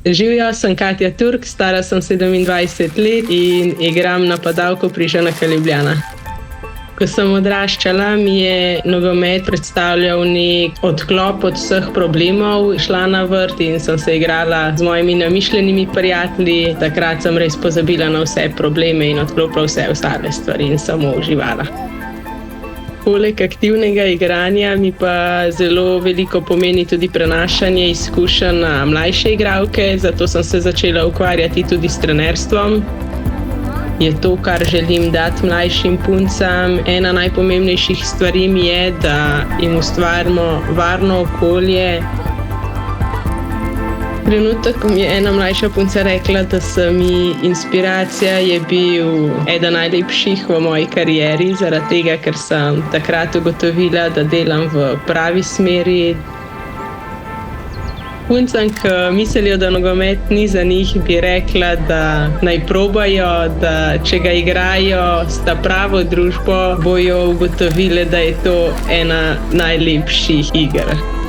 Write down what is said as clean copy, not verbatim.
Živjo, sem Katja Turk, stara sem 27 let in igram napadalko pri Žanaka Ljubljana. Ko sem odraščala, mi je nogomet predstavljal nek odklop od vseh problemov. Šla na vrt in sem se igrala z mojimi namišljenimi prijatelji. Takrat sem res pozabila na vse probleme in odklopila vse ostale stvari in samo uživala. Poleg aktivnega igranja mi pa zelo veliko pomeni tudi prenašanje izkušenj na mlajše igralke, zato sem se začela ukvarjati tudi s trenerstvom. Je to, kar želim dati mlajšim puncam. Ena najpomembnejših stvari mi je, da jim ustvarimo varno okolje. Trenutek, ko mi je ena mlajša punca rekla, da sem ji inspiracija, je bil eden najlepših v moji karieri, zaradi tega, ker sem takrat ugotovila, da delam v pravi smeri. Puncam, ki mislijo, da nogomet ni za njih, bi rekla, da naj probajo, da če ga igrajo s ta pravo družbo, bojo ugotovile, da je to ena najlepših iger.